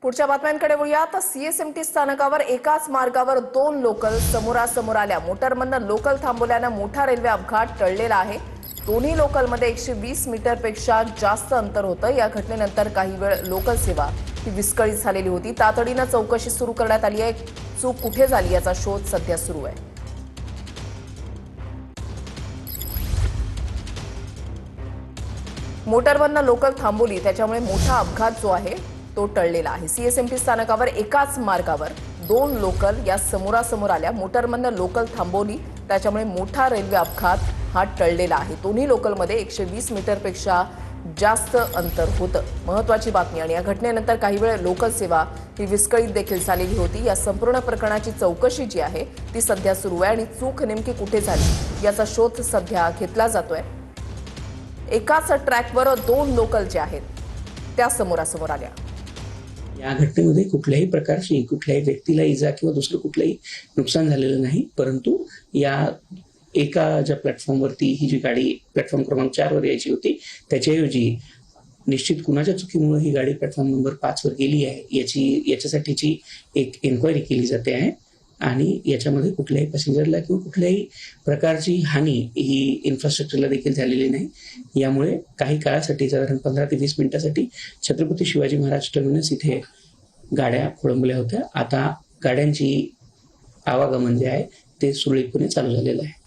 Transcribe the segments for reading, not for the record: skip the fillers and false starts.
पुढच्या बातम्यांकडे वळूयात। सीएसएमटी स्थानकावर एकाच मार्गावर दोन लोकल समोरासमोर आल्या। मोटरमधनं लोकल थांबवल्यानं मोठा रेल्वे अपघात टळलेला आहे। दोन्ही लोकलमध्ये 120 मीटरपेक्षा जास्त अंतर होतं। या घटनेनंतर काही वेळ लोकल सेवा ही विस्कळीत झालेली होती। तातडीनं चौकशी सुरू करण्यात आली आहे। चूक कुठे झाली याचा शोध सध्या सुरू आहे। मोटरमधनं लोकल थांबवली त्याच्यामुळे मोठा अपघात जो आहे तो टळलेला आहे। सीएसएमटी स्थानकावर एकाच मार्गावर दोन लोकल या समोरासमोर आल्या। मोटरमधनं लोकल थांबवली त्याच्यामुळे मोठा रेल्वे अपघात हा टळलेला आहे। दोन्ही लोकलमध्ये 120 मीटरपेक्षा जास्त अंतर होतं। महत्त्वाची बातमी। आणि या घटनेनंतर काही वेळ लोकल सेवा ही विस्कळीत देखील झालेली होती। या संपूर्ण प्रकरणाची चौकशी जी आहे ती सध्या सुरू आहे आणि चूक नेमकी कुठे झाली याचा शोध सध्या घेतला जातोय। एकाच ट्रॅकवर दोन लोकल जे आहेत त्या समोरासमोर आल्या। या घटनेमध्ये कुठल्याही प्रकारची कुठल्याही व्यक्तीला इजा किंवा दुसरं कुठलंही नुकसान झालेलं नाही, परंतु या एका ज्या प्लॅटफॉर्मवरती ही जी गाडी प्लॅटफॉर्म क्रमांक 4 वर यायची होती त्याच्याऐवजी निश्चित कुणाच्या चुकीमुळे ही गाडी प्लॅटफॉर्म नंबर 5 वर गेली आहे याच्यासाठीची एक एन्क्वायरी केली जाते आहे। आणि याच्यामध्ये कुठल्याही पॅसेंजरला किंवा कुठल्याही प्रकारची हानी ही इन्फ्रास्ट्रक्चरला देखील झालेली नाही। यामुळे काही काळासाठी साधारण 15 ते 20 मिनिटांसाठी छत्रपती शिवाजी महाराज टर्मिनस इथे गाड्या खोळंबल्या होत्या। आता गाड्यांची आवागमन जे आहे ते सुरळीतपणे चालू झालेलं आहे।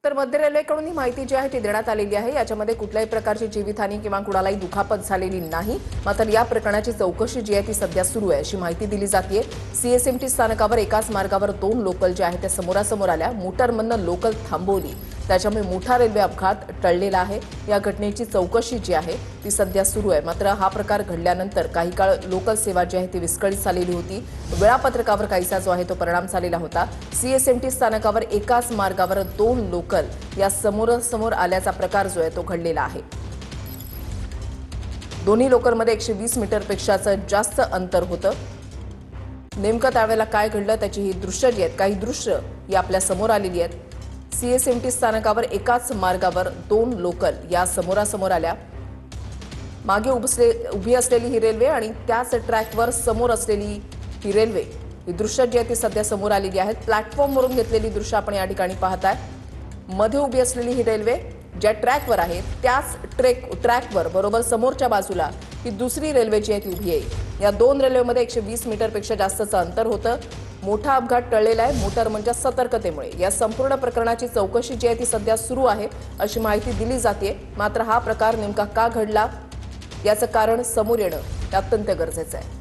तर मध्य रेल्वेकडून ही माहिती जी आहे ती देण्यात आलेली आहे। याच्यामध्ये कुठल्याही प्रकारची जीवितहानी किंवा कुणालाही दुखापत झालेली नाही। मात्र या प्रकरणाची चौकशी जी आहे ती सध्या सुरू आहे अशी माहिती दिली जाते। सीएसएमटी स्थानकावर एकाच मार्गावर दोन लोकल जे आहेत त्या समोरासमोर आल्या। मोटरमधनं लोकल थांबवली त्याच्यामुळे मोठा रेल्वे अपघात टळलेला आहे। या घटनेची चौकशी जी आहे ती सध्या सुरू आहे। मात्र हा प्रकार घडल्यानंतर काही काळ लोकल सेवा जी आहे ती विस्कळीत झालेली होती। वेळापत्रकावर काहीसा जो आहे तो परिणाम झालेला होता। सीएसएमटी स्थानकावर एकाच मार्गावर दोन लोकल या समोरासमोर आल्याचा प्रकार जो आहे तो घडलेला आहे। दोन्ही लोकलमध्ये 120 मीटरपेक्षा जास्त अंतर होतं। नेमकं त्यावेळेला काय घडलं त्याची ही दृश्य जी आहेत काही दृश्य या आपल्या समोर आलेली आहेत। सीएसएमटी स्थानकावर एकाच मार्गावर दोन लोकल या समोरासमोर आल्या। मागे उभी असलेली ही रेल्वे आणि त्याच ट्रॅकवर समोर असलेली ही रेल्वे ही दृश्य जी आहे ती सध्या समोर आलेली आहेत। प्लॅटफॉर्मवरून घेतलेली दृश्य आपण या ठिकाणी पाहताय। मध्ये उभी असलेली ही रेल्वे ज्या ट्रॅकवर आहे त्याच ट्रॅकवर बरोबर समोरच्या बाजूला ही दुसरी रेल्वे जी आहे ती उभी आहे। या दोन रेल्वेमध्ये 120 मीटरपेक्षा जास्तचं अंतर होतं। मोठा अपघात टळलेला आहे मोटरमनच्या सतर्कतेमुळे। या संपूर्ण प्रकरणाची चौकशी जी आहे ती सध्या सुरू आहे अशी माहिती दिली जाते। मात्र हा प्रकार नेमका का घडला याचं कारण समोर येणं अत्यंत गरजेचं आहे।